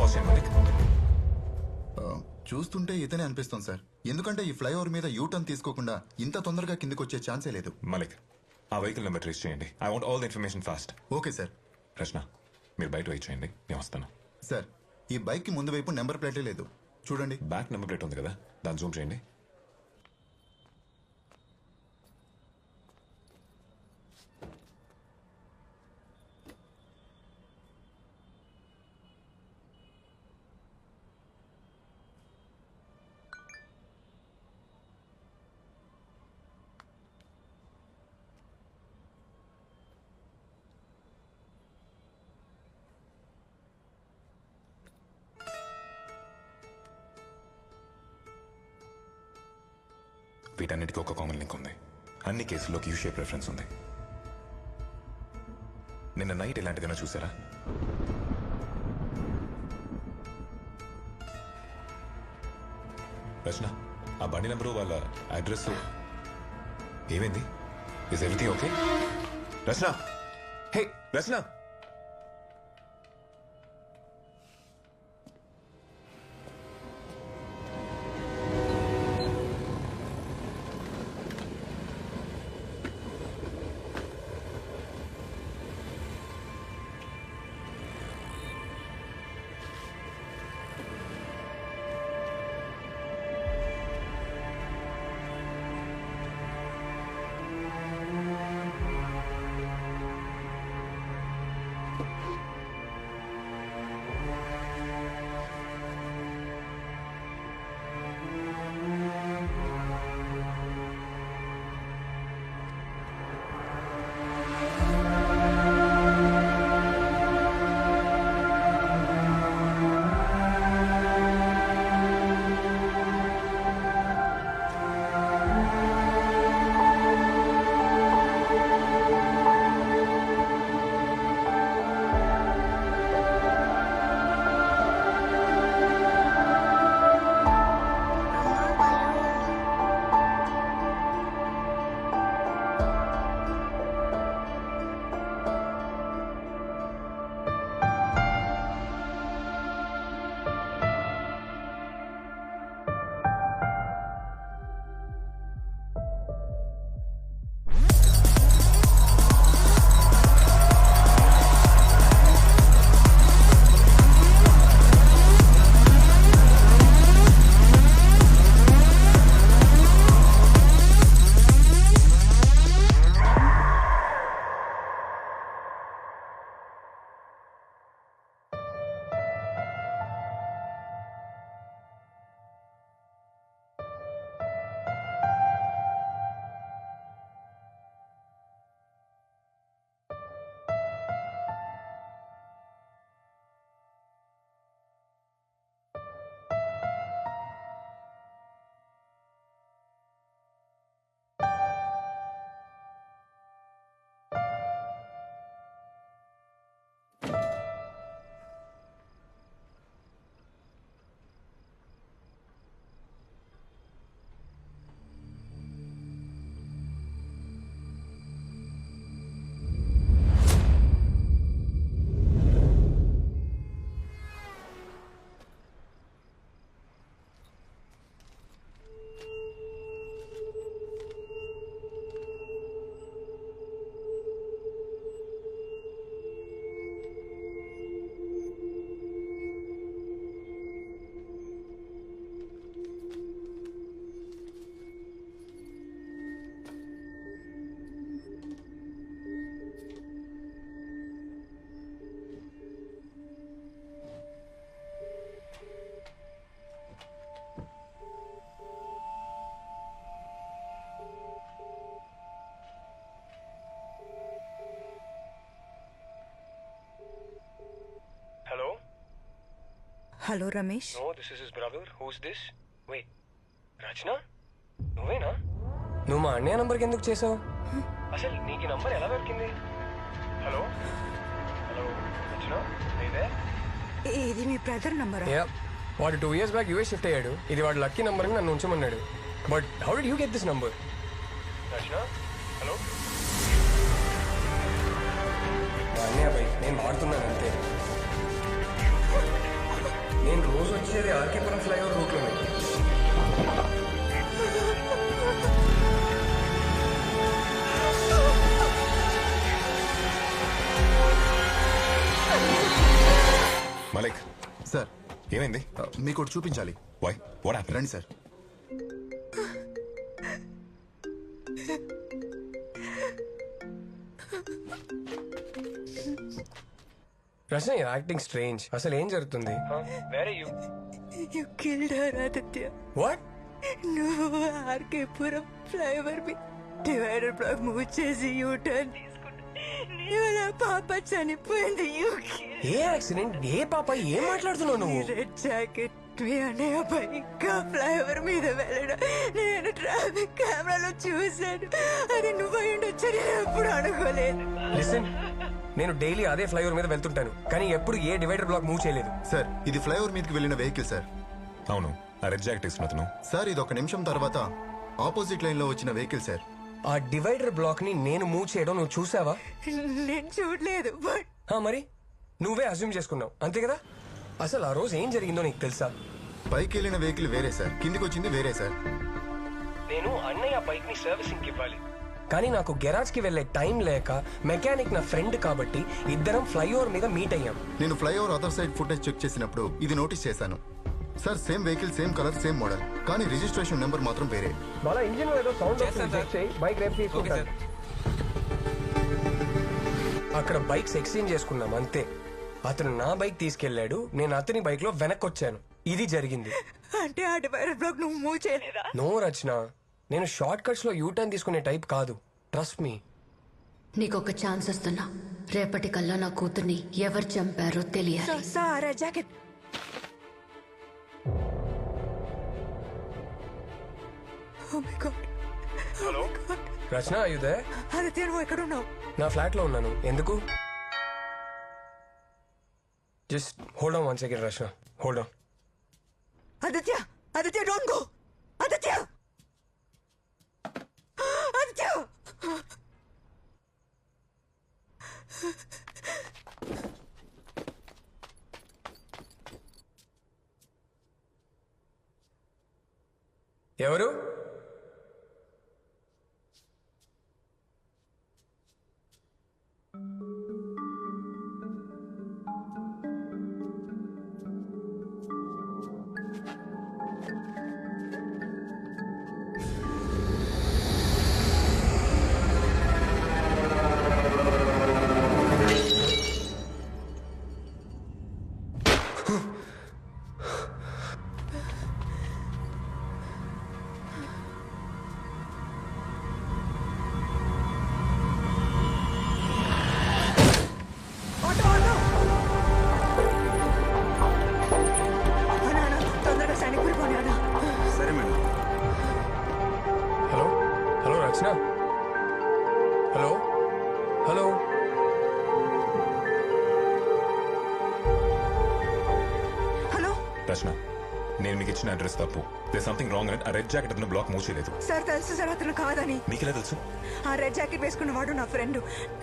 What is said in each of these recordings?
Pass చేయండి మలిక్. చూస్తుంటే ఇతనే అనిపిస్తుంది సార్. ఎందుకంటే ఈ ఫ్లైఓవర్ మీద యూటర్న్ తీసుకోకుండా ఇంత తొందరగా కిందకి వచ్చే ఛాన్సే లేదు. మలిక్, ఆ వెహికల్ నెంబర్ ట్రేస్ చేయండి. I want all the information fast. Okay sir. Rachana, మీరు బయట వెయిట్ చేయండి, నేను వస్తాను. సార్, ఈ బైక్కి ముందు వైపు నెంబర్ ప్లేటే లేదు, చూడండి. బ్యాక్ నెంబర్ ప్లేట్ ఉంది కదా, దాన్ని జూమ్ చేయండి. వీటన్నిటికీ ఒక కామన్ లింక్ ఉంది. అన్ని కేసుల్లోకి యూ షేప్ రెఫరెన్స్ ఉంది. నిన్న నైట్ ఇలాంటిదైనా చూసారా? రచన, ఆ బండి నెంబరు, వాళ్ళ అడ్రస్ ఏమైంది? Is everything okay? Rachana, hey Rachana. Hello Ramesh. No, this is his brother. Who's this? Wait, రచన నువ్వేనా? నువ్వు మా అన్నయ్య నంబర్కి ఎందుకు చేసావు? అసలు నీకు ఈ నంబర్ ఎలా దొరికింది? హలో హలో రచన, నీదే? ఇది మీ బ్రదర్ నంబరా? వాడు 2 years బ్యాక్ యూఎస్ షిఫ్ట్ అయ్యాడు. ఇది వాడు లక్కీ నంబర్ అని నన్ను ఉంచమన్నాడు. But how did you get this number? Rachana hello. మా అన్నయ్య బై, నేను వాడుతున్నాను అంతే. వచ్చేది ఆర్కేపురం ఫ్లైఓవర్ రూట్లోనే. మలిక్, సార్ ఏమైంది? మీకు ఒకటి చూపించాలి. Why what happened? రండి సార్. Rachana acting strange. అసలు ఏం జరుగుతుంది? You killed her Aditya. What? నువ్వు ఆర్కేపురం ఫ్లైఓవర్ మీ డివైడర్ బ్లాక్ మూవ్ చేసి యూ టర్న్ తీసుకుంటా నీ వల్ల పాప చనిపోయింది. You A accident? ఏ పాప? ఏం మాట్లాడుతున్నావు నువ్వు? రెడ్ జాకెట్ మీ అన్నయ్య బైక్ ఫ్లైఓవర్ మీద వెళ్ళడం నేను ట్రాఫిక్ కెమెరాలో చూశాను. అది నువ్వు అయ్యుండొచ్చు, నేను ఎప్పుడు అనుకోలేదు. లిసన్, నేను డైలీ అదే ఫ్లైఓవర్ మీద వెళ్తుంటాను, కానీ ఎప్పుడు ఏ డివైడర్ బ్లాక్ మూవ్ చేయలేదు. సార్ ఇది ఫ్లైఓవర్ మీదకి వెళ్ళిన వెహికల్ సార్. అవును, ఆ రెడ్ జాకెట్ వేసుకున్న అతను. సార్ ఇది 1 నిమిషం తర్వాత ఆపోజిట్ లైన్ లో వచ్చిన వెహికల్ సార్. ఆ డివైడర్ బ్లాక్ ని నేను మూవ్ చేయడం నువ్వు చూసావా? నేను చూడలేదు, బట్ మరి నువ్వే అజ్యూమ్ చేసుకున్నావు అంతే కదా? అసలు ఆ రోజు ఏం జరిగిందో నీకు తెలుసా? పైకి వెళ్ళిన వెహికల్ వేరే సార్, కిందికి వచ్చింది వేరే సార్. నేను అన్నయ్య బైక్ ని సర్వీసింగ్ ఇవ్వాలి, కానీ నాకు గెరాజ్ కి వెళ్లే టైం లేక మెకానిక్ నా ఫ్రెండ్ కాబట్టి ఇద్దరం ఫ్లైఓవర్ మీద మీట్ అయ్యాం. నేను flyover other side footage check చేసినప్పుడు ఇది నోటీస్ చేశాను sir. Same vehicle, same colour, same model, కానీ రిజిస్ట్రేషన్ నెంబర్ మాత్రం వేరే. వాళ్ళ ఇంజిన్ ఏదో సౌండ్ బైక్ రేపు తీసుకుంటాను. అక్కడ బైక్స్ ఎక్స్చేంజ్ చేసుకున్నాం అంతే. అతను నా బైక్ తీసుకెళ్లాడు, నేను అతని బైక్ లో వెనక్కి వచ్చాను. ఇది జరిగింది. అంటే ఆ డివైడర్ బ్లాక్ నువ్వు మూవ్ చేయలేదా? నో రచన, నేను షార్ట్ కట్స్ లో యూటర్న్ తీసుకునే టైప్ కాదు. Trust me. నీకొక ఛాన్స్ ఇస్తున్నా. రేపటి కల్లా నా కూతుర్ని ఎవరు చంపారో తెలియాలి. సార్ జాకెట్ రచన, అయ్యుదే ఆదిత్య, నువ్వు ఎక్కడున్నావు? నా ఫ్లాట్ లో ఉన్నాను. ఎందుకు? Just hold on 1 second Rachana, hold on. Aditya, Aditya, don't go. Aditya, Aditya. ఎవరు? హలో హలో రచన, హలో హలో. హలో రచన, నేను మీకు ఇచ్చిన అడ్రస్ తప్పు. దే సంథింగ్ రాంగ్ అని ఆ రెడ్ జాకెట్ అతను బ్లాక్ మూవ్ చేయలేదు. సార్, తెలుసు సార్ అతను కాదని. మీకెలా తెలుసు? ఆ రెడ్ జాకెట్ వేసుకున్నవాడు నా ఫ్రెండ్,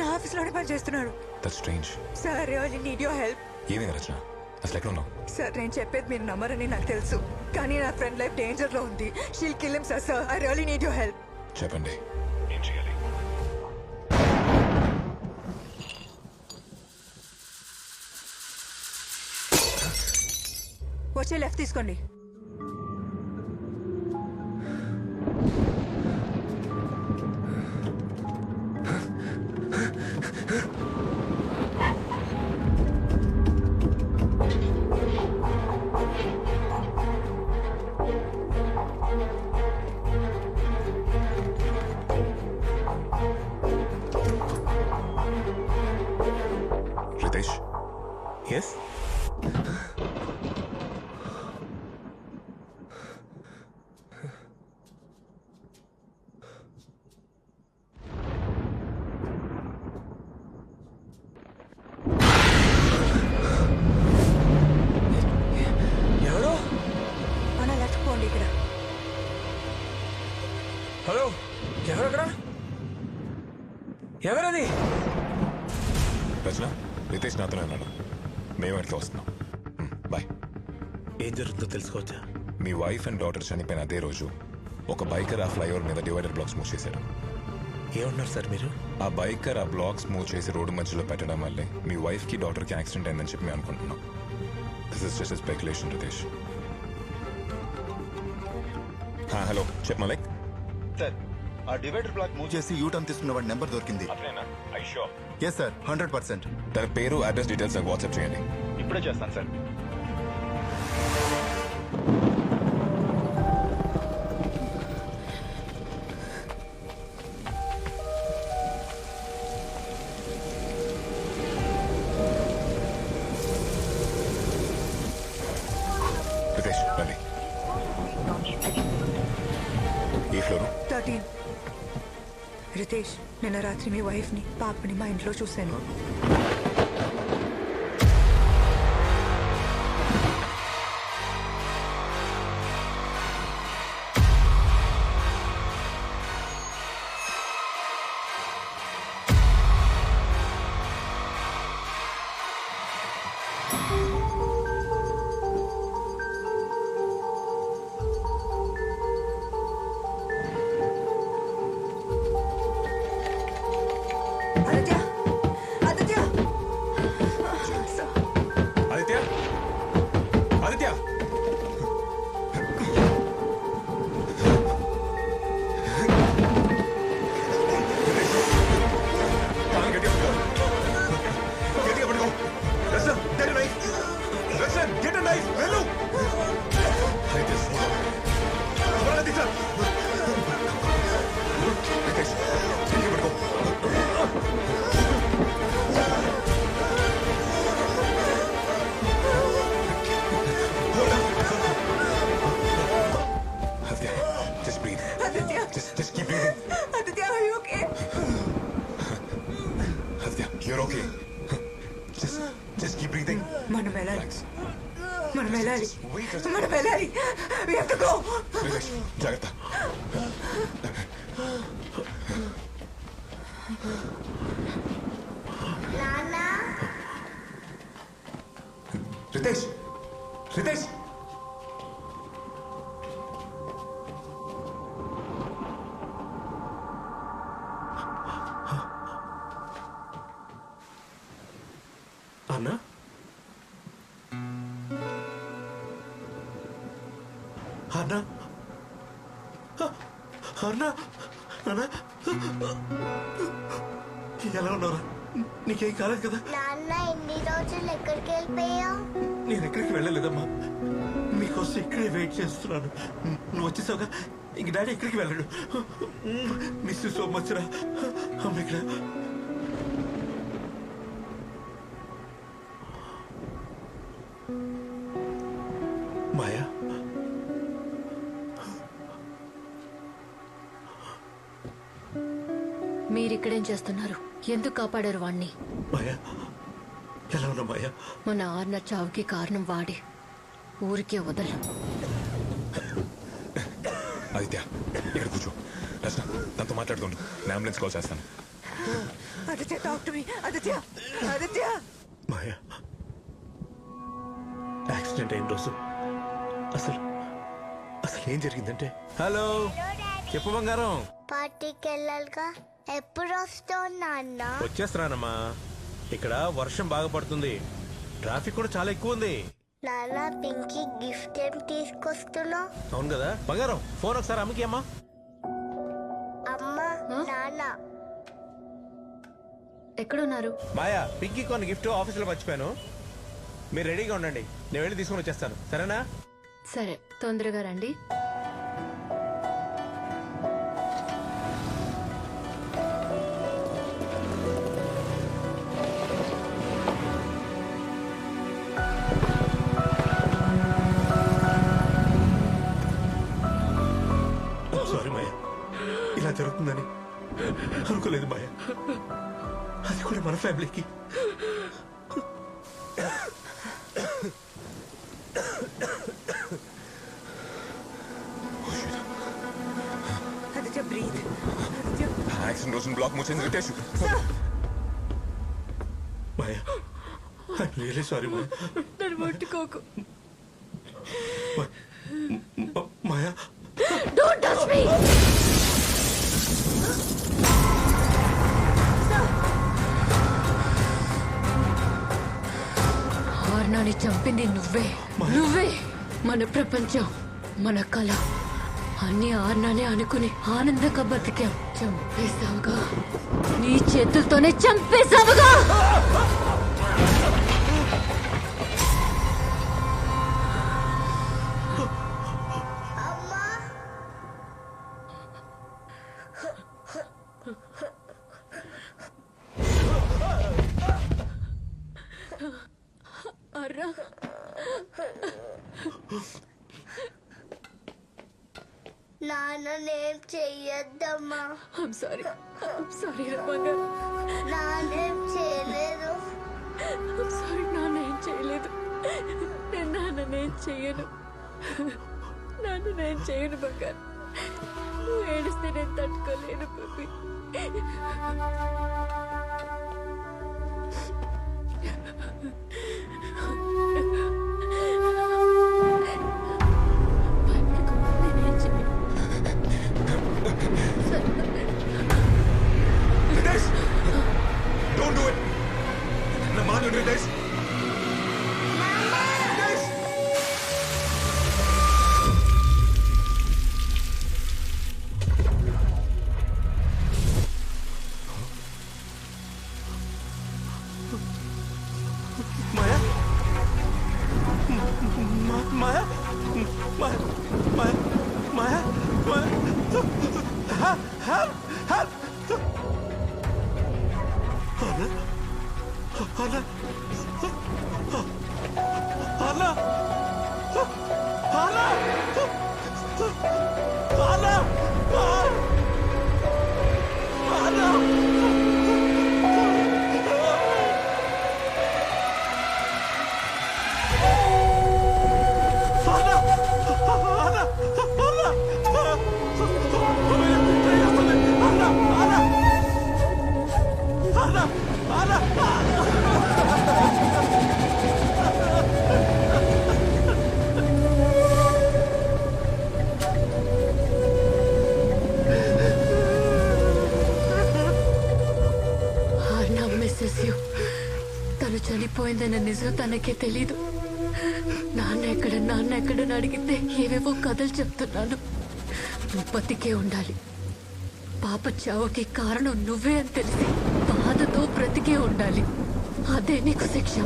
నా ఆఫీస్ లోనే పని చేస్తున్నాడు. That's strange. Sir, really need your help. ఏమైంది రచన? అసలు ఎక్కడ ఉన్నావు? సార్, నేను చెప్పేది మీరు నమ్మరని నాకు తెలుసు, కానీ నా ఫ్రెండ్ లైఫ్ డేంజర్ లో ఉంది. She'll kill him sir. I really need your help. చెప్పండి, ఏం చేయాలి? వచ్చే లెఫ్ట్ తీసుకోండి. రితేష్. ఎస్, ఎవరు? మన లెఫ్ట్ పోండి. ఇక్కడ హలో, ఎవరక్కడ? ఎవరది? రచన, రితేష్ నాతోనే ఉన్నాడు. మేము వెనక్కి వస్తున్నాం. బాయ్. ఏం జరుగుతుందో తెలుసుకోవచ్చా? మీ వైఫ్ అండ్ డాటర్ చనిపోయిన అదే రోజు ఒక బైకర్ ఆ ఫ్లైఓవర్ మీద డివైడర్ బ్లాక్స్ మూవ్ చేశారు. ఏమన్నారు సార్ మీరు? ఆ బైకర్ ఆ బ్లాక్స్ మూవ్ చేసి రోడ్డు మధ్యలో పెట్టడం వల్లే మీ వైఫ్ కి డాటర్ కి యాక్సిడెంట్ అయిందని చెప్పి మేము అనుకుంటున్నాం. This is just speculation Ritesh. Hello చెప్ మలైక్. సార్ ఆ డివైడర్ బ్లాక్ మూవ్ చేసి యూటర్న్ తీసుకున్న వాడి నెంబర్ దొరికింది. Yes sir, 100%. తన పేరు అడ్రస్ డీటెయిల్స్ నాకు వాట్సాప్ చేయండి. ఇప్పుడే చేస్తాను సార్. రితేష్ రండి. ఏ ఫ్లోరు? 13. రితేష్, నిన్న రాత్రి మీ వైఫ్ని పాపని మా ఇంట్లో చూశాను. Aditya, Aditya, Aditya, Aditya. Just breathe. Aditya, Just keep breathing. Aditya, are you okay? Aditya, you're okay. Just keep breathing. మనం వెళ్ళాలి, Relax. మనం వెళ్ళాలి, Wait. మనం వెళ్ళాలి. We have to go. Relax. జాగ్రత్త. రితేష్, రితేష్. అన్నా, అన్నా, అన్నా, అన్నా, ఎలా ఉన్నారా? నీకేం కాలేదు కదా? నాన్న ఎన్ని రోజులు ఎక్కడికి వెళ్ళిపోయావు? నేను ఎక్కడికి వెళ్ళలేదమ్మా, మీకోసం ఇక్కడే వెయిట్ చేస్తున్నాను. నువ్వు వచ్చేసావుగా, ఇంక డాడీ ఎక్కడికి వెళ్ళాడు. మిస్ యూ సో మచ్ రా. అమ్మ ఇక్కడ. మాయా, మీరిక్కడేం చేస్తున్నారు? ఎందుకు కాపాడారు వాణ్ణి? మాయా, ఎలా ఉన్నా మాయా? మన ఆర్న చావుకి కారణం వాడి. ఊరికే వదలు. ఆదిత్య, ఇక్కడ కూర్చో. రచన, తనతో మాట్లాడుకోండి. నేను అంబులెన్స్ కాల్ చేస్తాను. Aditya, talk to me. Aditya, Aditya. Maya, accident అయిన రోజు అసలు అసలు ఏం జరిగిందంటే... హలో, చెప్పు బంగారం. పార్టీకి వెళ్ళాలిగా, ఎప్పుడు వస్తావు నాన్న? వచ్చేస్తున్నానమ్మా. ఇక్కడ వర్షం బాగా పడుతుంది, ట్రాఫిక్ కూడా చాలా ఎక్కువ ఉంది. నాన్న, పింకీ గిఫ్ట్ ఏం తీసుకొస్తున్నావు? అవును కదా బంగారం, ఫోన్ ఒకసారి అమ్మకి అమ్మా. అమ్మా, నాన్న. ఎక్కడున్నారు? మాయా, పింకీ కొన్ని గిఫ్ట్ ఆఫీసులో మర్చిపోయాను. మీరు రెడీగా ఉండండి, నేను వెళ్ళి తీసుకొని వచ్చేస్తాను, సరేనా? సరే, తొందరగా రండి. సారీ మాయా, ఇలా జరుగుతుందని అనుకోలేదు మాయా. అది కూడా మన ఫ్యామిలీకి. ఆదిత్య, breathe. ఆదిత్య. యాక్సిడెంట్ రోజున బ్లాక్ మూసింది Ritesh. Maya, I'm really sorry Maya. నన్ను ముట్టుకోకు. మాయా Don't touch me! ఆర్నాని చంపింది నువ్వే మన ప్రపంచం మన కళ అన్ని ఆర్నానే అనుకుని ఆనందంగా బతికాం. చంపేశావుగా, నీ చేతులతోనే చంపేశావుగా. అర్రా, నాన్నేం చెయ్యొద్దమ్మా. I'm sorry రమగా. నాన్నేం చేయలేదు. I'm sorry, నాన్నేం చేయలేదు. నేను నాన్నేం చెయ్యను బంగారు. నువ్వు ఏడిస్తే నేను తట్టుకోలేను baby. Ritesh! Don't do it! నా మాట విను, Ritesh! Ritesh! మాయా మాయా మాయా మాయా మాయా అలా అలా అలా అలా అలా తను చనిపోయిందన్న నిజం తనకే తెలీదు. నాన్న ఎక్కడని అడిగితే ఏవేవో కథలు చెప్తున్నాను. నువ్వు బతికే ఉండాలి. పాప చావుకి కారణం నువ్వే అని తెలిసి బాధతో బ్రతికే ఉండాలి. అదే నీకు శిక్ష.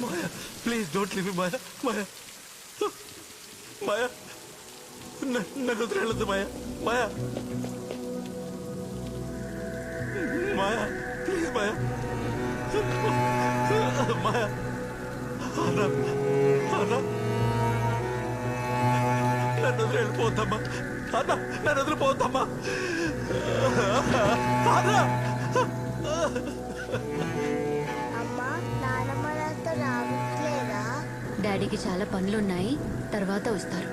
Maya, please don't leave me, Maya. Maya. Maya. నన్ను వదిలేయొద్దు Maya. Maya. Maya, please Maya. Maya. Anna. Anna. నన్ను వదిలేయొద్దమ్మా. అన్న నన్ను వదిలిపోద్దమ్మా. అన్న. అమ్మా, నానమ్మ నాతో రావట్లేదా? డాడీకి చాలా పనులున్నాయి, తర్వాత వస్తారు.